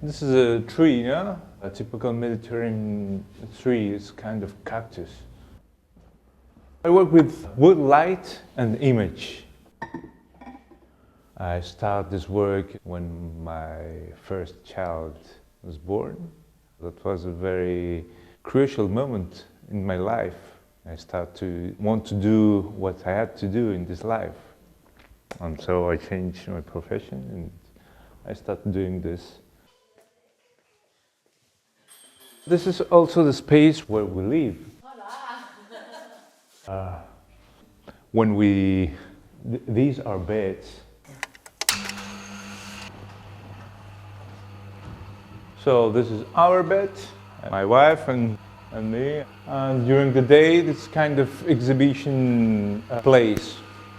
This is a tree, yeah? A typical Mediterranean tree is kind of cactus. I work with wood, light and image. I started this work when my first child was born. That was a very crucial moment in my life. I started to want to do what I had to do in this life. And so I changed my profession and I started doing this. This is also the space where we live. These are beds. So this is our bed, my wife and me. And during the day, this kind of exhibition place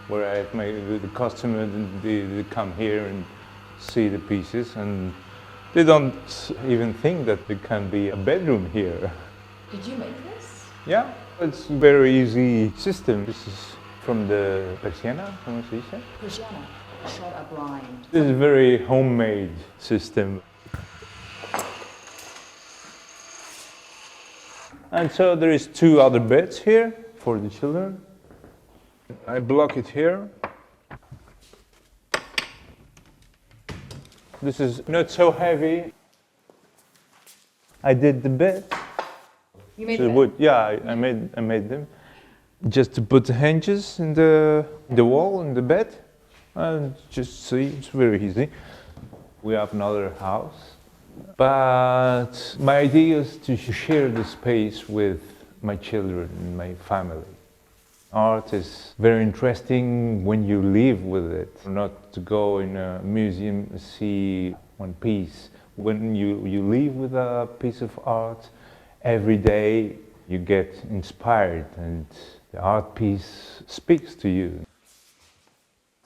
where the customer, they come here and see the pieces, and they don't even think that there can be a bedroom here. Did you make this? Yeah, it's a very easy system. This is from the persiana, ¿cómo se dice? Persiana, shut a blind. This is a very homemade system. And so there is 2 other beds here for the children. I block it here. This is not so heavy. I did the bed. You made the wood. Yeah, I made them. Just to put the hinges in the wall in the bed, and just see, it's very easy. We have another house, but my idea is to share the space with my children and my family. Art is very interesting when you live with it, not to go in a museum and see one piece. When you live with a piece of art, every day you get inspired and the art piece speaks to you.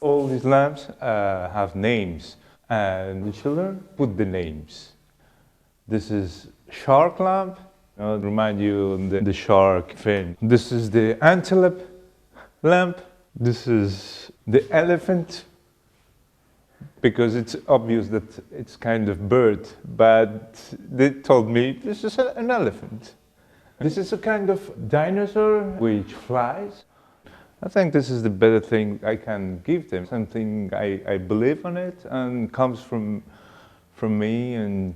All these lamps have names and the children put the names. This is shark lamp. I'll remind you of the shark fin. This is the antelope lamp. This is the elephant, because it's obvious that it's kind of bird, but they told me this is an elephant. This is a kind of dinosaur which flies. I think this is the better thing I can give them, something I believe on it and comes from me. And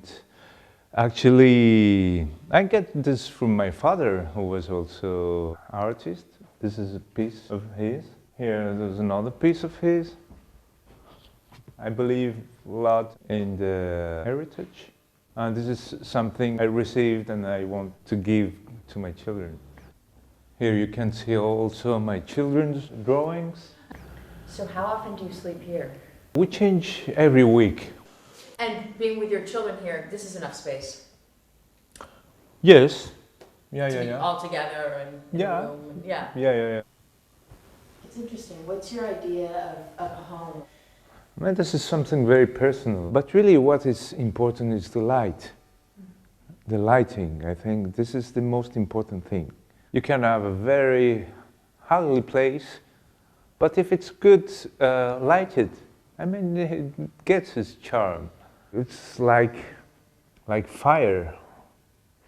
actually, I get this from my father, who was also an artist. This is a piece of his. Here, there's another piece of his. I believe a lot in the heritage. And this is something I received and I want to give to my children. Here you can see also my children's drawings. So how often do you sleep here? We change every week. And being with your children here, this is enough space? Yes. To be all together and in a room. And, Yeah. It's interesting. What's your idea of a home? Well, this is something very personal. But really what is important is the light. The lighting, I think this is the most important thing. You can have a very ugly place, but if it's good lighted, I mean, it gets its charm. It's like fire,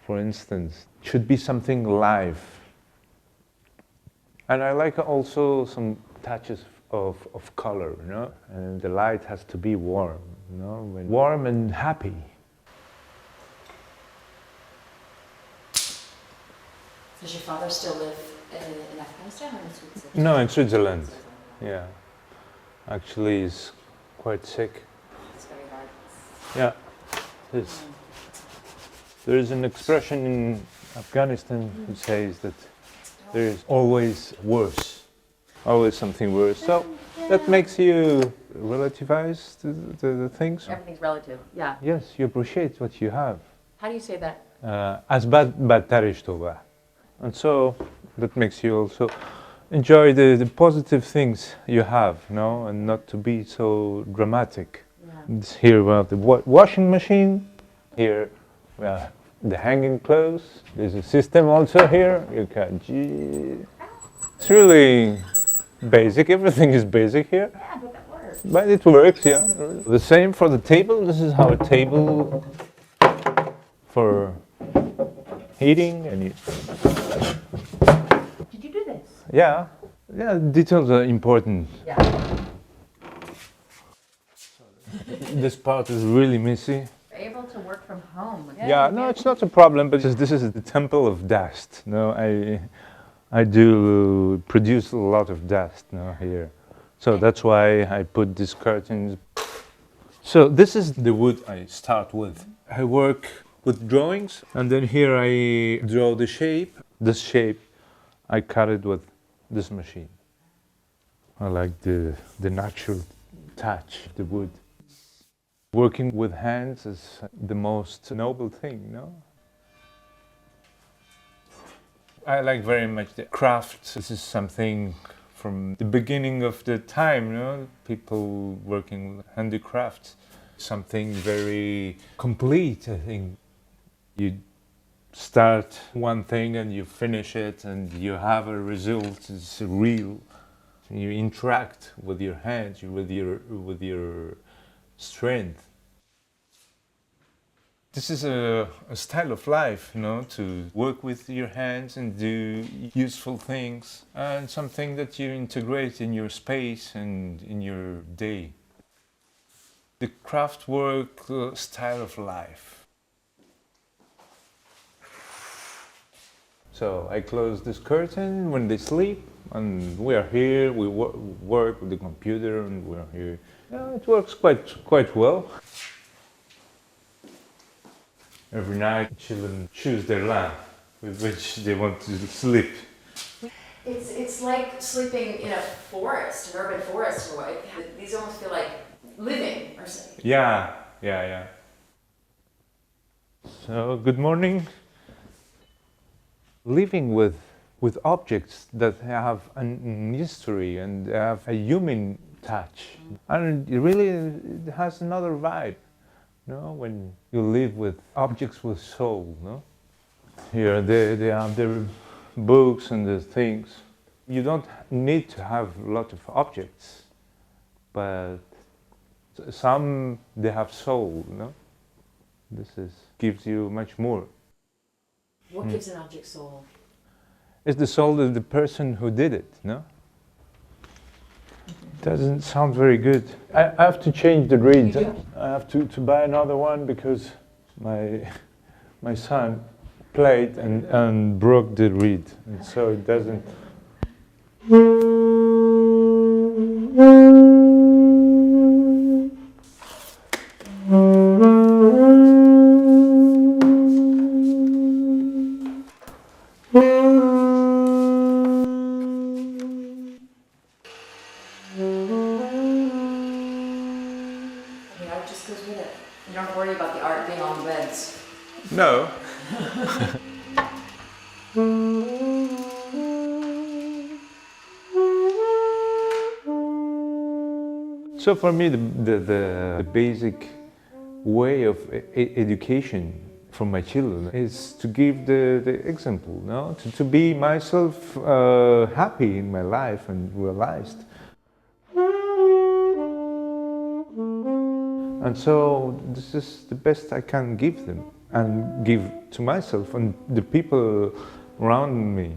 for instance. It should be something live. And I like also some touches of color, you know? And the light has to be warm, you know? Warm and happy. Does your father still live in Afghanistan or in Switzerland? No, in Switzerland. Yeah. Actually, he's quite sick. It's very hard. Yeah. There is an expression in Afghanistan who says that there is always worse. Always something worse. So that makes you relativize the things. Everything's relative, yeah. Yes, you appreciate what you have. How do you say that? As badtarish toba. And so that makes you also enjoy the positive things you have, no, and not to be so dramatic. Yeah. Here we have the washing machine. Here we have the hanging clothes. There's a system also here. You can. It's really basic. Everything is basic here. Yeah, but that works. Or? But it works, yeah. The same for the table. This is how a table for heating and Did you do this? yeah, details are important. Yeah. This part is really messy. Able to work from home. Yeah, no, it's not a problem, but this is the temple of dust. No, I do produce a lot of dust now here. So that's why I put these curtains. So this is the wood I start with. I work with drawings, and then here I draw the shape. This shape, I cut it with this machine. I like the natural touch, the wood. Working with hands is the most noble thing, no? I like very much the craft. This is something from the beginning of the time, you know, people working with handicrafts. Something very complete, I think. You start one thing and you finish it and you have a result, it's real. You interact with your hands, with your strength. This is a style of life, you know, to work with your hands and do useful things, and something that you integrate in your space and in your day. The craft work style of life. So I close this curtain when they sleep, and we are here, we work with the computer, and we are here. Yeah, it works quite well. Every night, children choose their lamp with which they want to sleep. It's like sleeping in a forest, an urban forest in a way. These almost feel like living or something. Yeah. So, good morning. Living with objects that have an history and have a human touch. And it has another vibe. No, when you live with objects with soul, no? Here they have their books and the things. You don't need to have a lot of objects, but some they have soul, no? Gives you much more. What gives an object soul? It's the soul of the person who did it, no? Doesn't sound very good. I have to change the reed. I have to buy another one because my son played and broke the reed, and so it doesn't. You don't worry about the art being on the beds. No. So for me, the basic way of education for my children is to give the example, no? To be myself happy in my life and realized. And so this is the best I can give them and give to myself and the people around me.